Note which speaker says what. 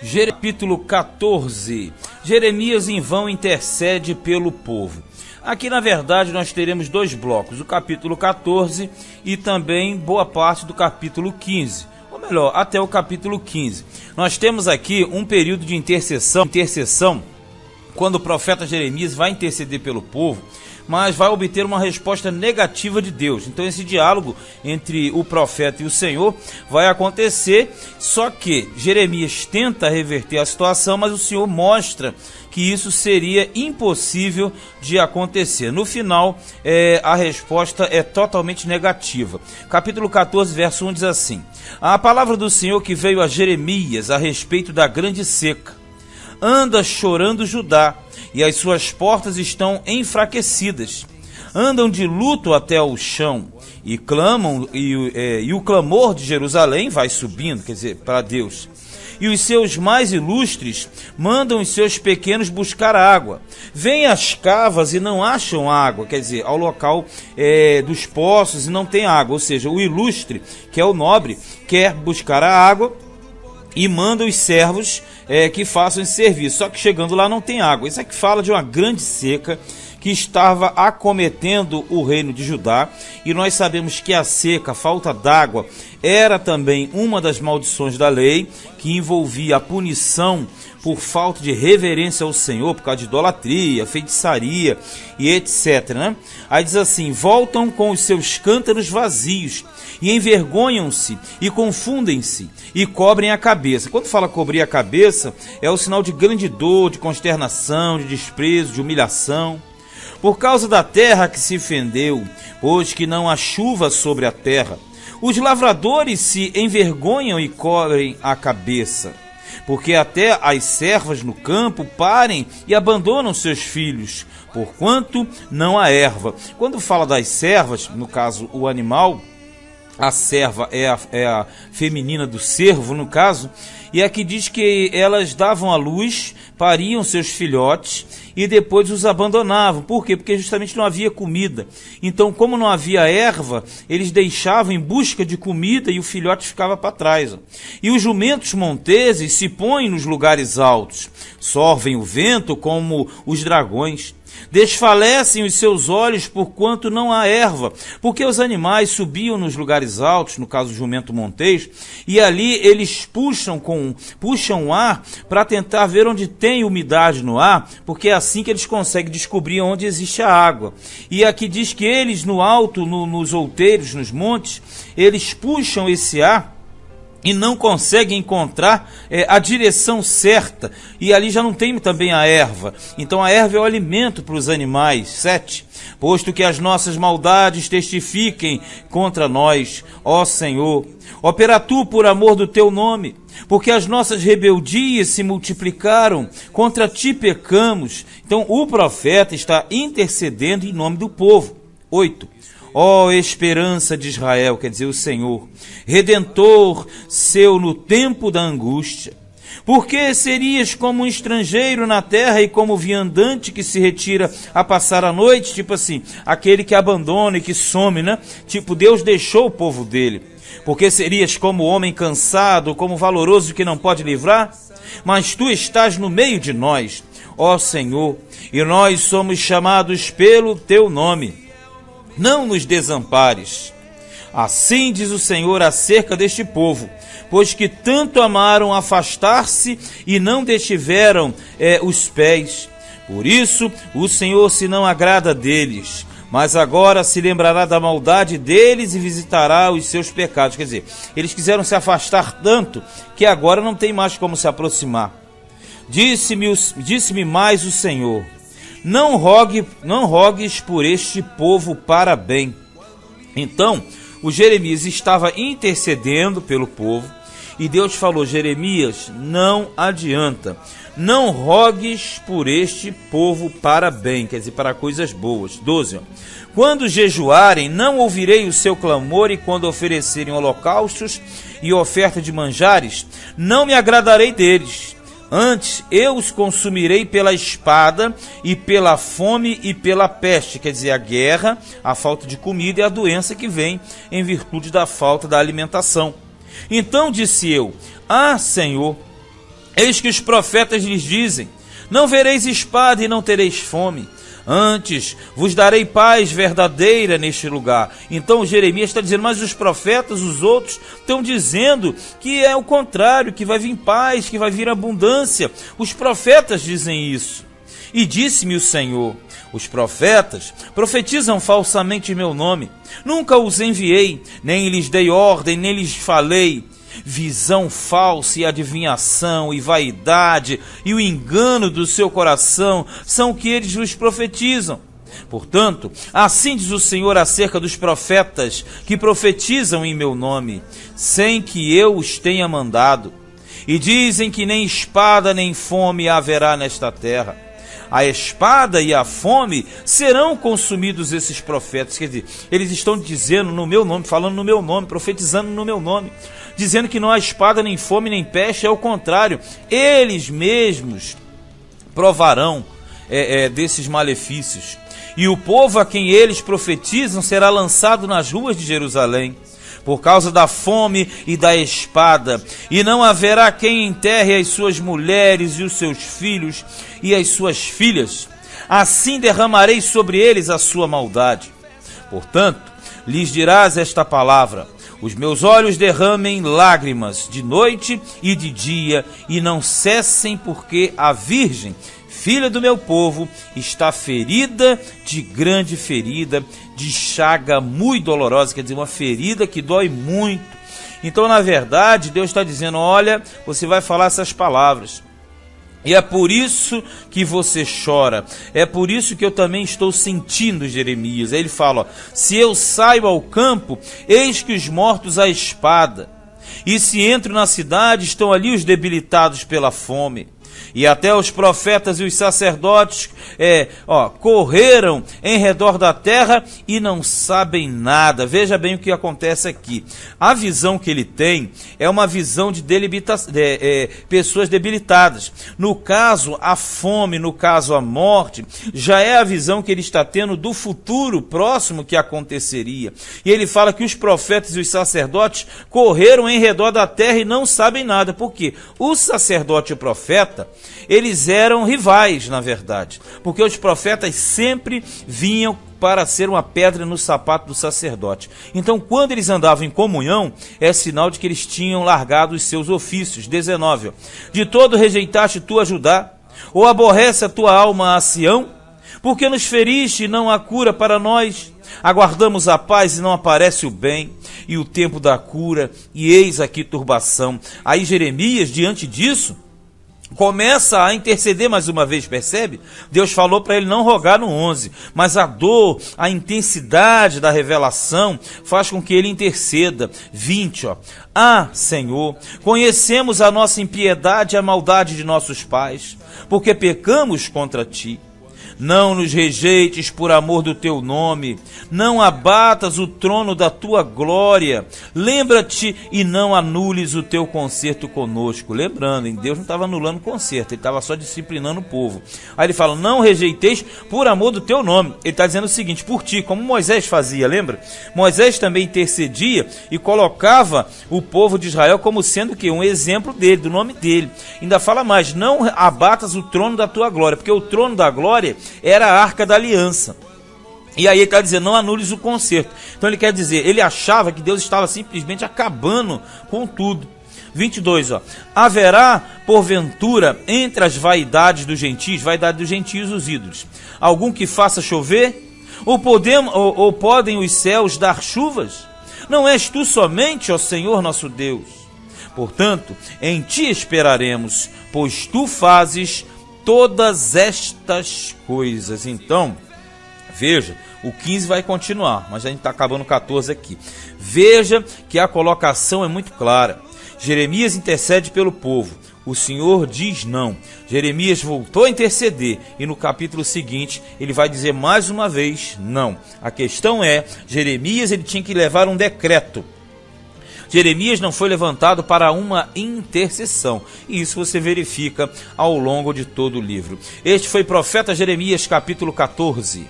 Speaker 1: Capítulo 14. Jeremias em vão intercede pelo povo. Aqui na verdade nós teremos dois blocos, o capítulo 14 e também boa parte do capítulo 15, ou melhor, até o capítulo 15. Nós temos aqui um período de intercessão, quando o profeta Jeremias vai interceder pelo povo, mas vai obter uma resposta negativa de Deus. Então esse diálogo entre o profeta e o Senhor vai acontecer, só que Jeremias tenta reverter a situação, mas o Senhor mostra que isso seria impossível de acontecer. No final, a resposta é totalmente negativa. Capítulo 14, verso 1 diz assim: a palavra do Senhor que veio a Jeremias a respeito da grande seca. Anda chorando Judá, e as suas portas estão enfraquecidas. Andam de luto até ao chão, e clamam, e o clamor de Jerusalém vai subindo, quer dizer, para Deus. E os seus mais ilustres mandam os seus pequenos buscar água. Vêm às cavas e não acham água, quer dizer, ao local dos poços e não tem água. Ou seja, o ilustre, que é o nobre, quer buscar a água e manda os servos que façam esse serviço. Só que chegando lá não tem água. Isso aqui fala de uma grande seca que estava acometendo o reino de Judá, e nós sabemos que a seca, a falta d'água, era também uma das maldições da lei, que envolvia a punição por falta de reverência ao Senhor, por causa de idolatria, feitiçaria e etc, né? Aí diz assim: voltam com os seus cântaros vazios, e envergonham-se, e confundem-se, e cobrem a cabeça. Quando fala cobrir a cabeça, é o sinal de grande dor, de consternação, de desprezo, de humilhação. Por causa da terra que se fendeu, pois que não há chuva sobre a terra, os lavradores se envergonham e cobrem a cabeça, porque até as servas no campo parem e abandonam seus filhos, porquanto não há erva. Quando fala das servas, no caso o animal, a serva é a feminina do servo, no caso, e aqui diz que elas davam à luz, pariam seus filhotes e depois os abandonavam. Por quê? Porque justamente não havia comida. Então, como não havia erva, eles deixavam em busca de comida e o filhote ficava para trás. E os jumentos monteses se põem nos lugares altos, sorvem o vento como os dragões. Desfalecem os seus olhos porquanto não há erva, porque os animais subiam nos lugares altos, no caso o jumento montês, e ali eles puxam o ar para tentar ver onde tem umidade no ar, porque é assim que eles conseguem descobrir onde existe a água. E aqui diz que eles no alto, nos outeiros, nos montes, eles puxam esse ar e não conseguem encontrar a direção certa, e ali já não tem também a erva. Então a erva é o alimento para os animais. 7. Posto que as nossas maldades testifiquem contra nós, ó Senhor, opera tu por amor do teu nome, porque as nossas rebeldias se multiplicaram, contra ti pecamos. Então o profeta está intercedendo em nome do povo. 8. Ó esperança de Israel, quer dizer o Senhor, Redentor seu no tempo da angústia, porque serias como um estrangeiro na terra e como viandante que se retira a passar a noite, tipo assim, aquele que abandona e que some, né? Tipo, Deus deixou o povo dele. Porque serias como homem cansado, como valoroso que não pode livrar, mas tu estás no meio de nós, ó Senhor, e nós somos chamados pelo teu nome. Não nos desampares. Assim diz o Senhor acerca deste povo, pois que tanto amaram afastar-se e não detiveram os pés. Por isso o Senhor se não agrada deles, mas agora se lembrará da maldade deles e visitará os seus pecados. Quer dizer, eles quiseram se afastar tanto que agora não tem mais como se aproximar. Disse-me mais o Senhor: não rogues por este povo para bem. Então, o Jeremias estava intercedendo pelo povo, e Deus falou: Jeremias, não adianta, não rogues por este povo para bem, quer dizer, para coisas boas. 12. Quando jejuarem, não ouvirei o seu clamor, e quando oferecerem holocaustos e oferta de manjares, não me agradarei deles. Antes eu os consumirei pela espada e pela fome e pela peste, quer dizer, a guerra, a falta de comida e a doença que vem em virtude da falta da alimentação. Então disse eu: ah, Senhor, Eis que os profetas lhes dizem: não vereis espada e não tereis fome, antes vos darei paz verdadeira neste lugar. Então Jeremias está dizendo, mas os profetas, os outros, estão dizendo que é o contrário, que vai vir paz, que vai vir abundância. Os profetas dizem isso. E disse-me o Senhor: os profetas profetizam falsamente em meu nome. Nunca os enviei, nem lhes dei ordem, nem lhes falei. Visão falsa e adivinhação e vaidade e o engano do seu coração são o que eles vos profetizam. Portanto, assim diz o Senhor acerca dos profetas que profetizam em meu nome, sem que eu os tenha mandado. E dizem que nem espada nem fome haverá nesta terra. A espada e a fome serão consumidos esses profetas. Quer dizer, eles estão dizendo no meu nome, falando no meu nome, profetizando no meu nome, dizendo que não há espada, nem fome, nem peste. É o contrário, eles mesmos provarão desses malefícios. E o povo a quem eles profetizam será lançado nas ruas de Jerusalém, por causa da fome e da espada, e não haverá quem enterre as suas mulheres e os seus filhos e as suas filhas. Assim derramarei sobre eles a sua maldade. Portanto, lhes dirás esta palavra: os meus olhos derramem lágrimas de noite e de dia, e não cessem, porque a virgem, filha do meu povo, está ferida de grande ferida, de chaga muito dolorosa, quer dizer, uma ferida que dói muito. Então, na verdade, Deus está dizendo, olha, você vai falar essas palavras. E é por isso que você chora, é por isso que eu também estou sentindo, Jeremias. Aí ele fala, ó, se eu saio ao campo, eis que os mortos à espada, e se entro na cidade, estão ali os debilitados pela fome. E até os profetas e os sacerdotes correram em redor da terra e não sabem nada. Veja bem o que acontece aqui. A visão que ele tem é uma visão de pessoas debilitadas. No caso, a fome, no caso, a morte, já é a visão que ele está tendo do futuro próximo que aconteceria. E ele fala que os profetas e os sacerdotes correram em redor da terra e não sabem nada. Por quê? O sacerdote e o profeta, eles eram rivais, na verdade, porque os profetas sempre vinham para ser uma pedra no sapato do sacerdote. Então, quando eles andavam em comunhão, é sinal de que eles tinham largado os seus ofícios. 19. Ó. De todo rejeitaste tu a Judá, ou aborrece a tua alma a Sião? Porque nos feriste e não há cura para nós? Aguardamos a paz e não aparece o bem, e o tempo da cura, e eis aqui turbação. Aí Jeremias, diante disso, começa a interceder mais uma vez, percebe? Deus falou para ele não rogar no 11, mas a dor, a intensidade da revelação faz com que ele interceda. 20, ó. Ah, Senhor, conhecemos a nossa impiedade e a maldade de nossos pais, porque pecamos contra ti. Não nos rejeites por amor do teu nome, não abatas o trono da tua glória, lembra-te e não anules o teu concerto conosco. Lembrando, hein? Deus não estava anulando o concerto, ele estava só disciplinando o povo. Aí ele fala, não rejeiteis por amor do teu nome. Ele está dizendo o seguinte, por ti, como Moisés fazia, lembra? Moisés também intercedia e colocava o povo de Israel como sendo que um exemplo dele, do nome dele. Ainda fala mais, não abatas o trono da tua glória, porque o trono da glória era a Arca da Aliança. E aí ele está dizendo, não anules o concerto. Então ele quer dizer, ele achava que Deus estava simplesmente acabando com tudo. 22, ó. Haverá, porventura, entre as vaidades dos gentios, os ídolos, algum que faça chover? Ou podem os céus dar chuvas? Não és tu somente, ó Senhor nosso Deus. Portanto, em ti esperaremos, pois tu fazes todas estas coisas. Então, veja, o 15 vai continuar, mas a gente está acabando o 14 aqui. Veja que a colocação é muito clara. Jeremias intercede pelo povo, o Senhor diz não. Jeremias voltou a interceder e no capítulo seguinte ele vai dizer mais uma vez não. A questão é, Jeremias ele tinha que levar um decreto. Jeremias não foi levantado para uma intercessão. E isso você verifica ao longo de todo o livro. Este foi Profeta Jeremias, capítulo 14.